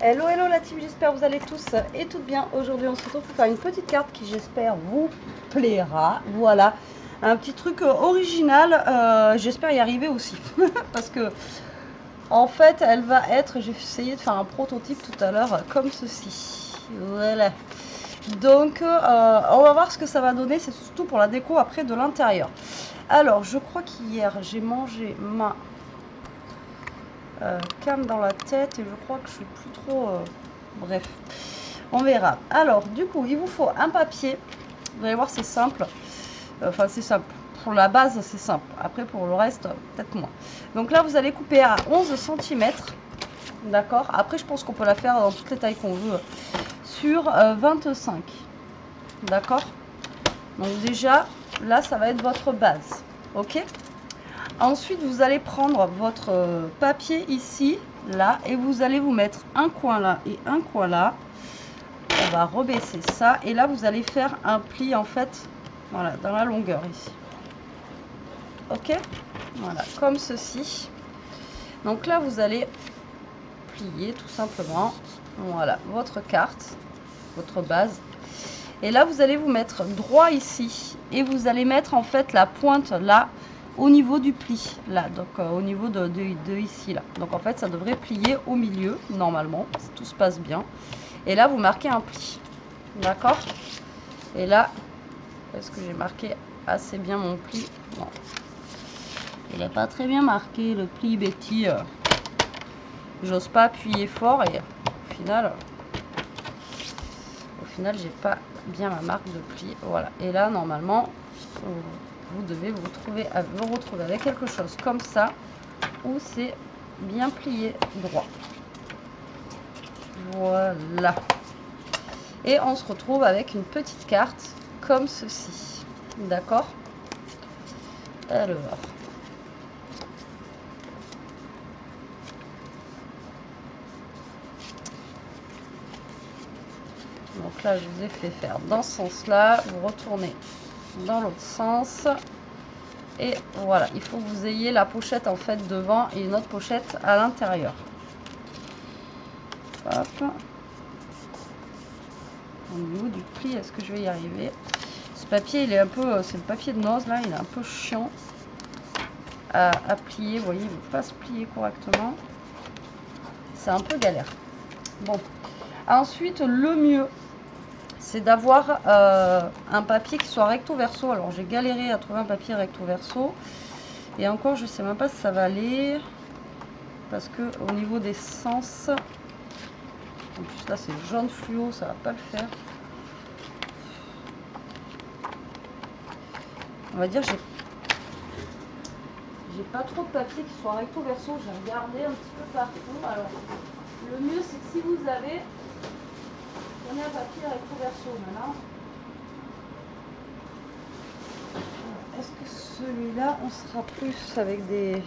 Hello, hello la team, j'espère que vous allez tous et toutes bien. Aujourd'hui, on se retrouve pour faire une petite carte qui, j'espère, vous plaira. Voilà, un petit truc original. J'espère y arriver aussi. Parce que, en fait, elle va être... J'ai essayé de faire un prototype tout à l'heure comme ceci. Voilà. Donc, on va voir ce que ça va donner. C'est surtout pour la déco après de l'intérieur. Alors, je crois qu'hier, j'ai mangé ma... calme dans la tête et je crois que je suis plus trop bref, on verra. Alors du coup il vous faut un papier, vous allez voir c'est simple, enfin c'est simple pour la base, c'est simple, après pour le reste peut-être moins. Donc là vous allez couper à 11 cm, d'accord. Après je pense qu'on peut la faire dans toutes les tailles qu'on veut, sur 25, d'accord. Donc déjà là ça va être votre base, ok. Ensuite, vous allez prendre votre papier ici, là, et vous allez vous mettre un coin là et un coin là. On va rebaisser ça. Et là, vous allez faire un pli, en fait, voilà, dans la longueur ici. Ok? Voilà, comme ceci. Donc là, vous allez plier tout simplement. Voilà, votre carte, votre base. Et là, vous allez vous mettre droit ici. Et vous allez mettre, en fait, la pointe là, au niveau du pli, là, donc au niveau de ici, là. Donc en fait, ça devrait plier au milieu, normalement, si tout se passe bien. Et là, vous marquez un pli, d'accord. Et là, est-ce que j'ai marqué assez bien mon pli? Non. Il n'est pas très bien marqué, le pli Betty. J'ose pas appuyer fort et au final, j'ai pas bien ma marque de pli. Voilà. Et là, normalement, vous devez vous retrouver avec quelque chose comme ça, où c'est bien plié droit. Voilà. Et on se retrouve avec une petite carte comme ceci. D'accord? Alors. Donc là, je vous ai fait faire dans ce sens-là. Vous retournez dans l'autre sens. Et voilà, il faut que vous ayez la pochette en fait devant et une autre pochette à l'intérieur. Hop. Au niveau du pli, est-ce que je vais y arriver? Ce papier, il est un peu, c'est le papier de noz là, il est un peu chiant à plier. Vous voyez, il ne veut pas se plier correctement. C'est un peu galère. Bon. Ensuite, le mieux, c'est d'avoir un papier qui soit recto verso. Alors, j'ai galéré à trouver un papier recto verso. Et encore, je ne sais même pas si ça va aller. Parce que au niveau des sens, en plus là c'est jaune fluo, ça va pas le faire. On va dire j'ai pas trop de papier qui soit recto verso. J'ai regardé un petit peu partout. Alors le mieux c'est que si vous avez, prenez un papier recto verso maintenant. Est-ce que celui-là on sera plus avec des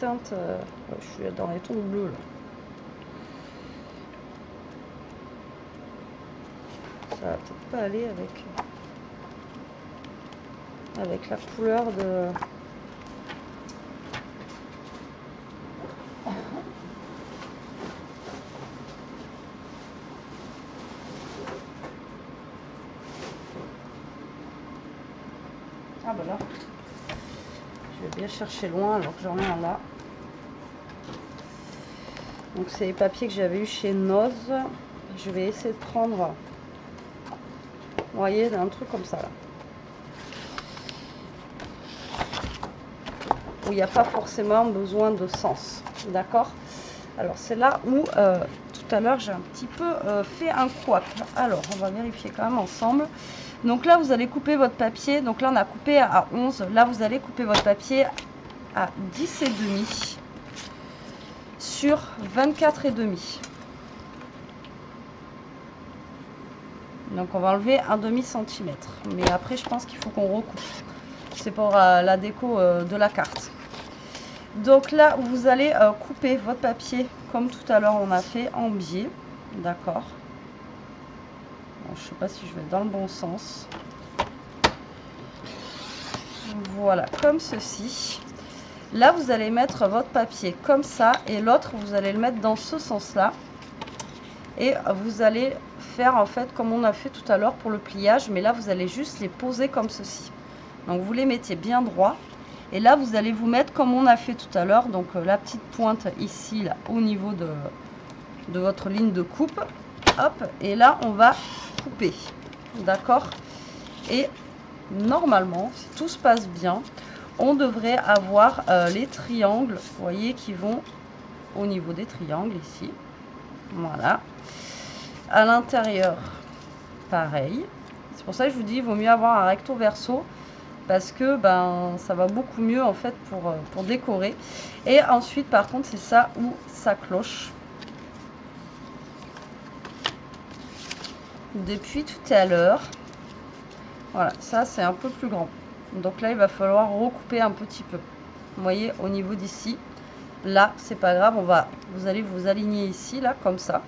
teintes, je suis dans les tons bleus là. Ça va peut-être pas aller avec la couleur de... Ah bah là, je vais bien chercher loin alors que j'en ai un là. Donc c'est les papiers que j'avais eu chez Noz. Je vais essayer de prendre, vous voyez, un truc comme ça là. Où il n'y a pas forcément besoin de sens. D'accord? Alors c'est là où tout à l'heure j'ai un petit peu fait un couac. Alors on va vérifier quand même ensemble. Donc là vous allez couper votre papier. Donc là on a coupé à 11. Là vous allez couper votre papier à 10,5 sur 24,5. Donc on va enlever un demi-centimètre. Mais après je pense qu'il faut qu'on recoupe. C'est pour la déco de la carte. Donc là vous allez couper votre papier comme tout à l'heure on a fait en biais. D'accord. Bon, je ne sais pas si je vais dans le bon sens. Voilà, comme ceci. Là vous allez mettre votre papier comme ça et l'autre vous allez le mettre dans ce sens là. Et vous allez faire en fait comme on a fait tout à l'heure pour le pliage, mais là vous allez juste les poser comme ceci. Donc vous les mettez bien droit. Et là vous allez vous mettre comme on a fait tout à l'heure, donc la petite pointe ici, là, au niveau de votre ligne de coupe. Hop, et là on va couper. D'accord? Et normalement, si tout se passe bien, on devrait avoir les triangles, vous voyez, qui vont au niveau des triangles ici. Voilà. À l'intérieur, pareil. C'est pour ça que je vous dis, il vaut mieux avoir un recto verso, parce que ben ça va beaucoup mieux en fait pour décorer. Et ensuite, par contre, c'est ça où ça cloche. Depuis tout à l'heure, voilà, ça c'est un peu plus grand. Donc là, il va falloir recouper un petit peu. Vous voyez, au niveau d'ici, là, c'est pas grave, vous allez vous aligner ici, là, comme ça.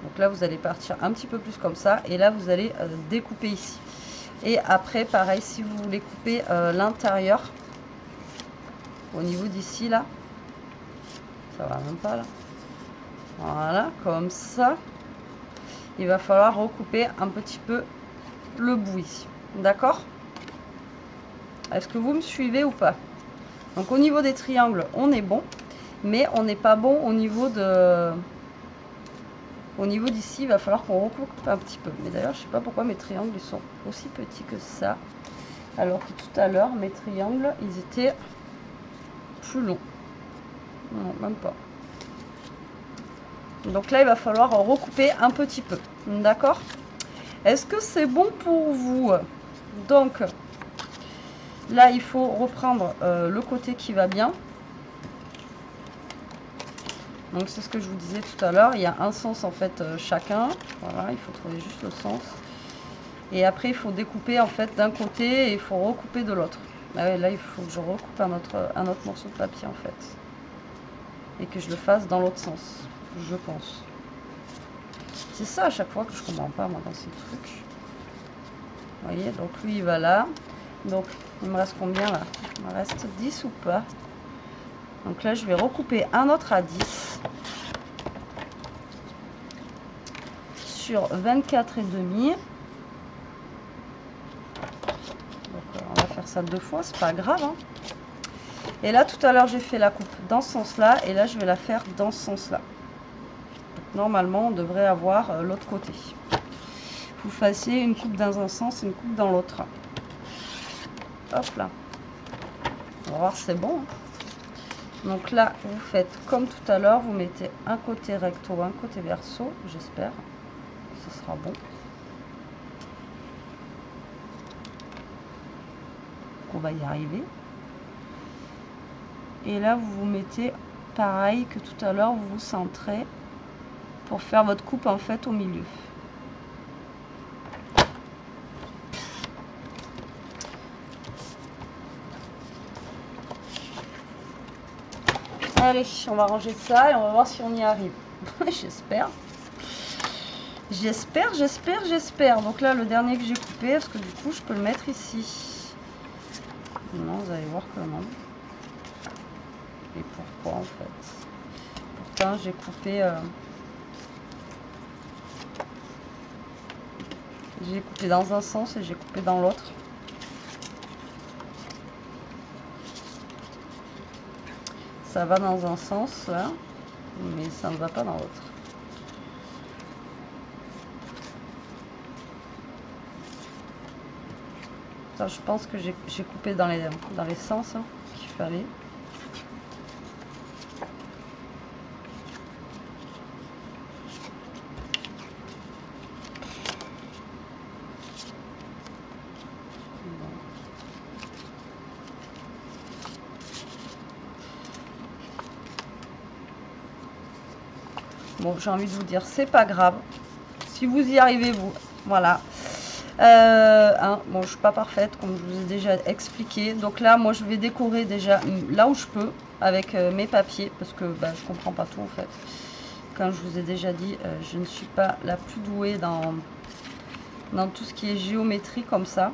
Donc là, vous allez partir un petit peu plus comme ça. Et là, vous allez découper ici. Et après, pareil, si vous voulez couper l'intérieur, au niveau d'ici, là, ça va même pas, là. Voilà, comme ça. Il va falloir recouper un petit peu le bout ici. D'accord? Est-ce que vous me suivez ou pas? Donc au niveau des triangles, on est bon. Mais on n'est pas bon au niveau de... Au niveau d'ici, il va falloir qu'on recoupe un petit peu. Mais d'ailleurs, je ne sais pas pourquoi mes triangles ils sont aussi petits que ça. Alors que tout à l'heure, mes triangles, ils étaient plus longs. Non, même pas. Donc là, il va falloir recouper un petit peu. D'accord? Est-ce que c'est bon pour vous? Donc, là, il faut reprendre le côté qui va bien. Donc, c'est ce que je vous disais tout à l'heure. Il y a un sens, en fait, chacun. Voilà, il faut trouver juste le sens. Et après, il faut découper, en fait, d'un côté et il faut recouper de l'autre. Là, il faut que je recoupe un autre morceau de papier, en fait. Et que je le fasse dans l'autre sens, je pense. C'est ça à chaque fois que je comprends pas, moi, dans ces trucs. Vous voyez, donc lui, il va là. Donc, il me reste combien, là? Il me reste 10 ou pas? Donc là, je vais recouper un autre à 10. Sur 24 et demi. Donc, on va faire ça 2 fois, c'est pas grave, hein. Et là, tout à l'heure, j'ai fait la coupe dans ce sens-là. Et là, je vais la faire dans ce sens-là. Normalement, on devrait avoir l'autre côté. Vous fassiez une coupe dans un sens et une coupe dans l'autre. Hop là. On va voir si c'est bon. Donc là, vous faites comme tout à l'heure. Vous mettez un côté recto, un côté verso. J'espère que ce sera bon. On va y arriver. Et là, vous vous mettez pareil que tout à l'heure. Vous vous centrez pour faire votre coupe en fait au milieu. Allez, on va ranger ça et on va voir si on y arrive. J'espère. J'espère. Donc là, le dernier que j'ai coupé, parce que du coup, je peux le mettre ici. Non, vous allez voir que non. Et pourquoi en fait? Pourtant, j'ai coupé... J'ai coupé dans un sens et j'ai coupé dans l'autre. Ça va dans un sens là, mais ça ne va pas dans l'autre. Je pense que j'ai coupé dans les sens hein, qu'il fallait. Bon, j'ai envie de vous dire, c'est pas grave. Si vous y arrivez, vous, voilà. Bon, je suis pas parfaite, comme je vous ai déjà expliqué. Donc là, moi, je vais décorer déjà là où je peux avec mes papiers, parce que bah, je comprends pas tout en fait. Comme je vous ai déjà dit, je ne suis pas la plus douée dans tout ce qui est géométrie comme ça.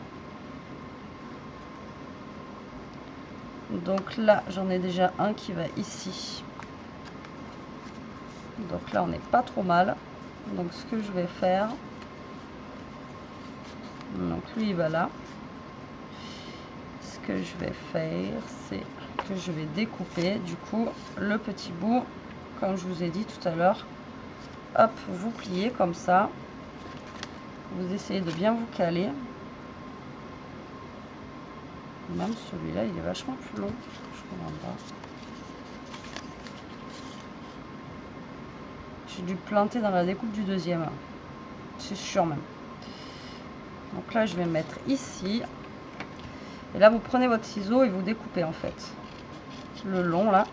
Donc là, j'en ai déjà un qui va ici. Donc là, on n'est pas trop mal. Donc ce que je vais faire, donc lui il va là. Ce que je vais faire, c'est que je vais découper du coup le petit bout, comme je vous ai dit tout à l'heure. Hop, vous pliez comme ça. Vous essayez de bien vous caler. Même celui-là, il est vachement plus long. Je comprends pas. J'ai dû planter dans la découpe du deuxième. C'est sûr même. Donc là, je vais mettre ici. Et là, vous prenez votre ciseau et vous découpez en fait. Le long là.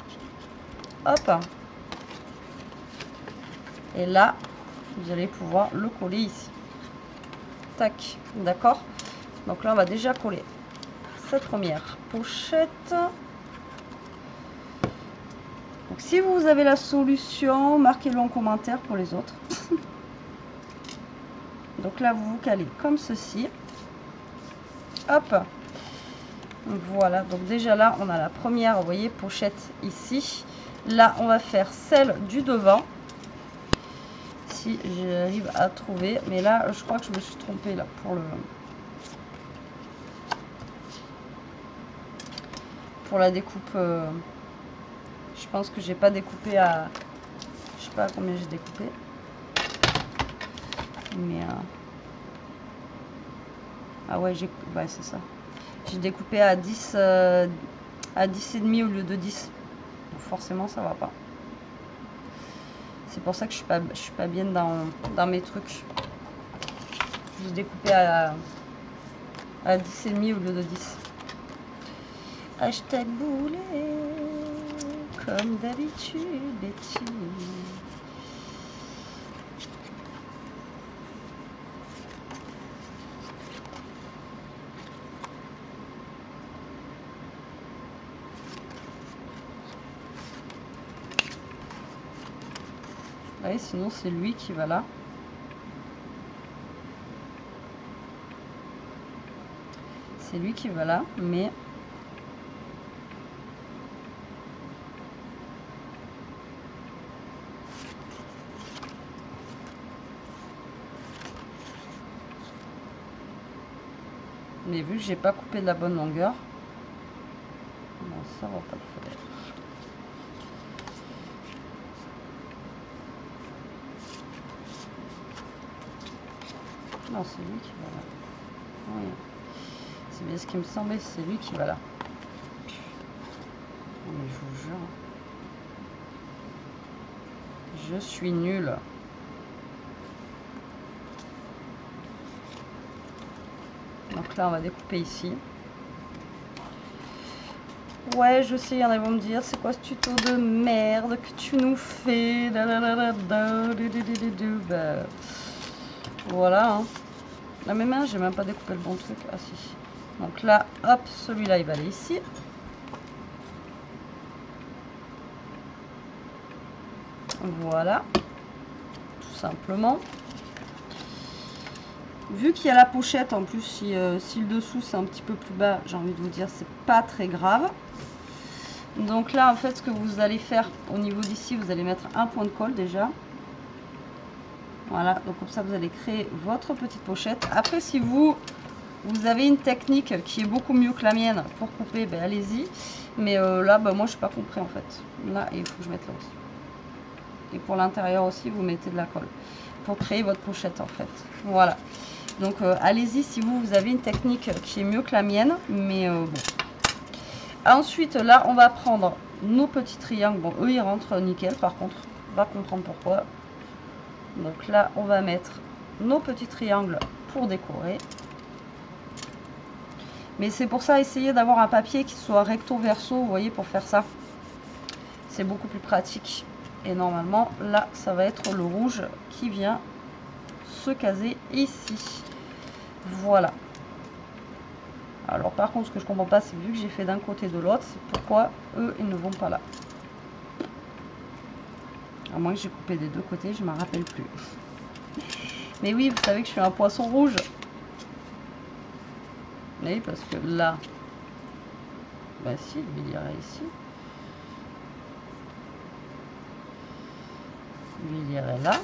Hop. Et là, vous allez pouvoir le coller ici. Tac. D'accord. Donc là, on va déjà coller cette première pochette. Donc si vous avez la solution, marquez-le en commentaire pour les autres. Donc là, vous vous calez comme ceci. Hop. Voilà. Donc déjà là, on a la première, vous voyez, pochette ici. Là, on va faire celle du devant. Si j'arrive à trouver. Mais là, je crois que je me suis trompée là pour la découpe. Je pense que j'ai pas découpé à... Je sais pas combien j'ai découpé. Mais... Ah ouais, ouais, c'est ça. J'ai découpé à 10 à 10 et demi au lieu de 10. Donc forcément, ça va pas. C'est pour ça que je suis pas bien dans mes trucs. J'ai découpé à 10 et demi au lieu de 10. Hashtag boulet, comme d'habitude, Betty. Ouais, sinon c'est lui qui va là. C'est lui qui va là, mais... Mais vu que j'ai pas coupé de la bonne longueur, bon, ça va pas le faire. Non, c'est lui qui va là. Oui. C'est bien ce qui me semblait, c'est lui qui va là. Mais je vous jure, je suis nulle. Donc là, on va découper ici. Ouais, je sais, il y en a qui vont me dire, c'est quoi ce tuto de merde que tu nous fais? Bah, voilà. Hein. Là, mes mains, j'ai même pas découpé le bon truc. Ah si. Donc là, hop, celui-là, il va aller ici. Voilà. Tout simplement. Vu qu'il y a la pochette, en plus, si le dessous c'est un petit peu plus bas, j'ai envie de vous dire, c'est pas très grave. Donc là, en fait, ce que vous allez faire au niveau d'ici, vous allez mettre un point de colle déjà. Voilà, donc comme ça, vous allez créer votre petite pochette. Après, si vous avez une technique qui est beaucoup mieux que la mienne pour couper, ben, allez-y. Mais là, ben, moi, je n'ai pas compris, en fait. Là, il faut que je mette là aussi. Et pour l'intérieur aussi, vous mettez de la colle pour créer votre pochette, en fait. Voilà. Donc, allez-y si vous avez une technique qui est mieux que la mienne. Mais bon. Ensuite, là, on va prendre nos petits triangles. Bon, eux, ils rentrent nickel, par contre. On va comprendre pourquoi. Donc là, on va mettre nos petits triangles pour décorer. Mais c'est pour ça, essayez d'avoir un papier qui soit recto-verso, vous voyez, pour faire ça. C'est beaucoup plus pratique. Et normalement, là, ça va être le rouge qui vient se caser ici. Voilà. Alors par contre, ce que je comprends pas, c'est vu que j'ai fait d'un côté et de l'autre, c'est pourquoi eux, ils ne vont pas là. À moins que j'ai coupé des deux côtés, je ne m'en rappelle plus. Mais oui, vous savez que je suis un poisson rouge. Oui, parce que là, bah si, il irait ici. Lui, il irait là.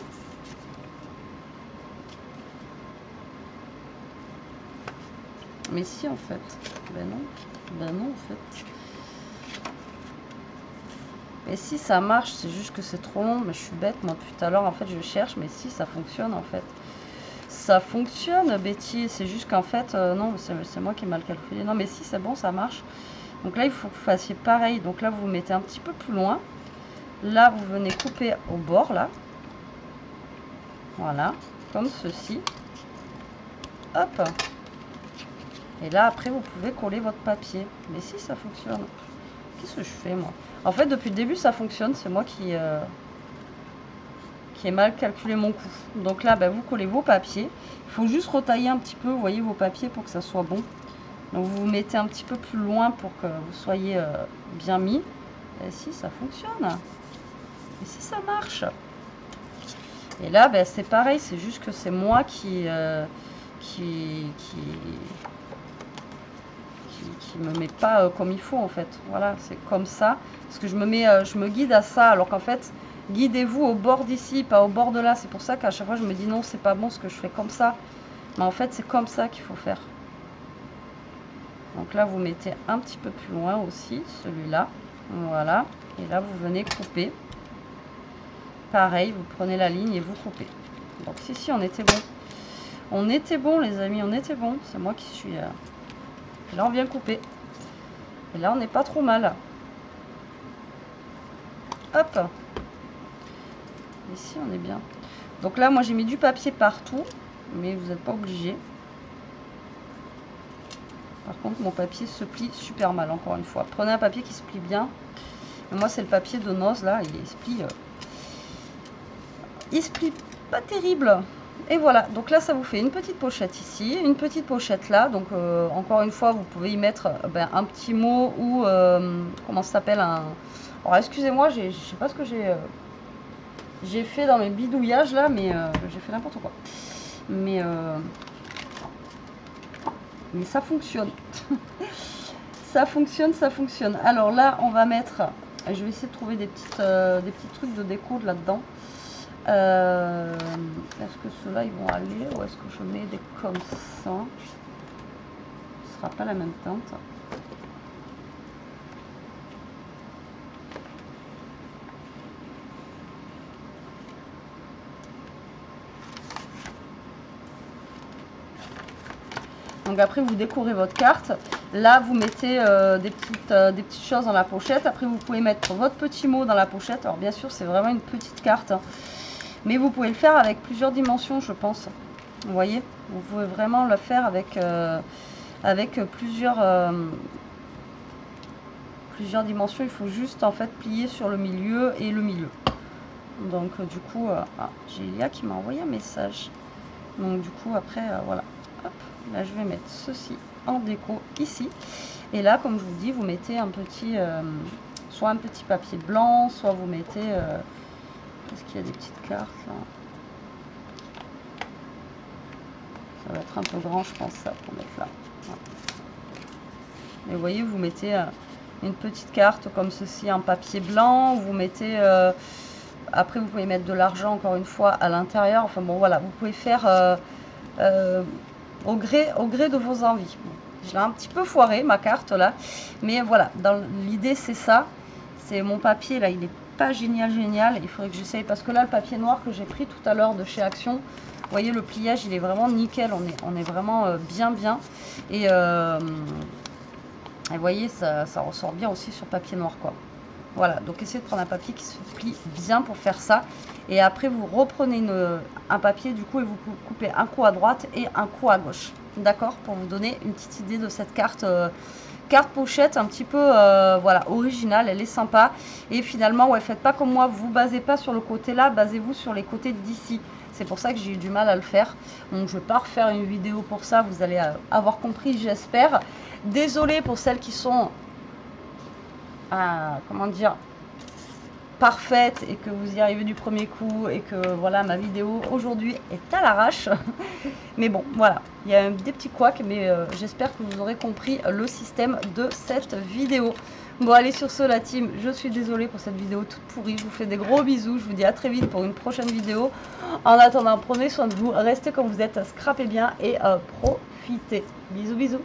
Mais si, en fait. Ben non. Ben non, en fait. Et si, ça marche. C'est juste que c'est trop long. Mais je suis bête, moi, tout à l'heure. En fait, je cherche. Mais si, ça fonctionne, en fait. Ça fonctionne, Betty. C'est juste qu'en fait... non, c'est moi qui ai mal calculé. Non, mais si, c'est bon, ça marche. Donc là, il faut que vous fassiez pareil. Donc là, vous vous mettez un petit peu plus loin. Là, vous venez couper au bord, là. Voilà. Comme ceci. Hop. Et là, après, vous pouvez coller votre papier. Mais si, ça fonctionne. Qu'est-ce que je fais, moi? En fait, depuis le début, ça fonctionne. C'est moi qui ai mal calculé mon coup. Donc là, ben, vous collez vos papiers. Il faut juste retailler un petit peu, vous voyez, vos papiers pour que ça soit bon. Donc, vous vous mettez un petit peu plus loin pour que vous soyez bien mis. Et si, ça fonctionne. Et si, ça marche. Et là, ben, c'est pareil. C'est juste que c'est moi qui me met pas comme il faut, en fait. Voilà, c'est comme ça. Parce que je me guide à ça, alors qu'en fait, guidez-vous au bord d'ici, pas au bord de là. C'est pour ça qu'à chaque fois, je me dis non, c'est pas bon ce que je fais comme ça. Mais en fait, c'est comme ça qu'il faut faire. Donc là, vous mettez un petit peu plus loin aussi, celui-là. Voilà. Et là, vous venez couper. Pareil, vous prenez la ligne et vous coupez. Donc si, on était bon. On était bon, les amis, on était bon. C'est moi qui suis... Et là, on vient couper. Et là, on n'est pas trop mal. Hop. Ici, on est bien. Donc là, moi, j'ai mis du papier partout. Mais vous n'êtes pas obligé. Par contre, mon papier se plie super mal, encore une fois. Prenez un papier qui se plie bien. Et moi, c'est le papier de noz, là. Il se plie... il se plie pas terrible. Et voilà, donc là ça vous fait une petite pochette ici, une petite pochette là, donc encore une fois vous pouvez y mettre un petit mot ou comment ça s'appelle alors excusez-moi, je sais pas ce que j'ai fait dans mes bidouillages là, mais j'ai fait n'importe quoi. Mais ça fonctionne. Ça fonctionne, ça fonctionne. Alors là on va mettre, je vais essayer de trouver des petits trucs de déco là-dedans. Est-ce que ceux-là ils vont aller ou est-ce que je mets des comme ça? Ce sera pas la même teinte. Donc après vous décorez votre carte. Là vous mettez des petites choses dans la pochette. Après vous pouvez mettre votre petit mot dans la pochette. Alors bien sûr c'est vraiment une petite carte, hein. Mais vous pouvez le faire avec plusieurs dimensions, je pense. Vous voyez, vous pouvez vraiment le faire avec plusieurs dimensions. Il faut juste en fait plier sur le milieu et le milieu. Donc du coup, j'ai Elia qui m'a envoyé un message. Donc du coup après, voilà. Hop, là je vais mettre ceci en déco ici. Et là, comme je vous dis, vous mettez un petit, soit un petit papier blanc, soit vous mettez... est-ce qu'il y a des petites cartes là? Ça va être un peu grand, je pense, ça, pour mettre là. Voilà. Et vous voyez, vous mettez une petite carte comme ceci en papier blanc. Vous mettez... après, vous pouvez mettre de l'argent, encore une fois, à l'intérieur. Enfin bon, voilà, vous pouvez faire au gré de vos envies. Bon, je l'ai un petit peu foiré, ma carte, là. Mais voilà, dans l'idée, c'est ça. C'est mon papier, là, il est pas génial. Il faudrait que j'essaye, parce que là le papier noir que j'ai pris tout à l'heure de chez Action, vous voyez le pliage il est vraiment nickel, on est vraiment bien et vous voyez ça ressort bien aussi sur papier noir quoi. Voilà, donc essayez de prendre un papier qui se plie bien pour faire ça, et après vous reprenez un papier du coup et vous coupez un coup à droite et un coup à gauche, d'accord, pour vous donner une petite idée de cette carte pochette un petit peu voilà, originale. Elle est sympa, et finalement ouais, faites pas comme moi, vous basez pas sur le côté là, basez-vous sur les côtés d'ici. C'est pour ça que j'ai eu du mal à le faire, donc je vais pas refaire une vidéo pour ça, vous allez avoir compris, j'espère. Désolée pour celles qui sont comment dire, parfaite et que vous y arrivez du premier coup et que voilà, ma vidéo aujourd'hui est à l'arrache. Mais bon, voilà, il y a des petits couacs, mais j'espère que vous aurez compris le système de cette vidéo. Bon, allez, sur ce, la team, je suis désolée pour cette vidéo toute pourrie. Je vous fais des gros bisous. Je vous dis à très vite pour une prochaine vidéo. En attendant, prenez soin de vous, restez comme vous êtes, scrapez bien et profitez. Bisous, bisous.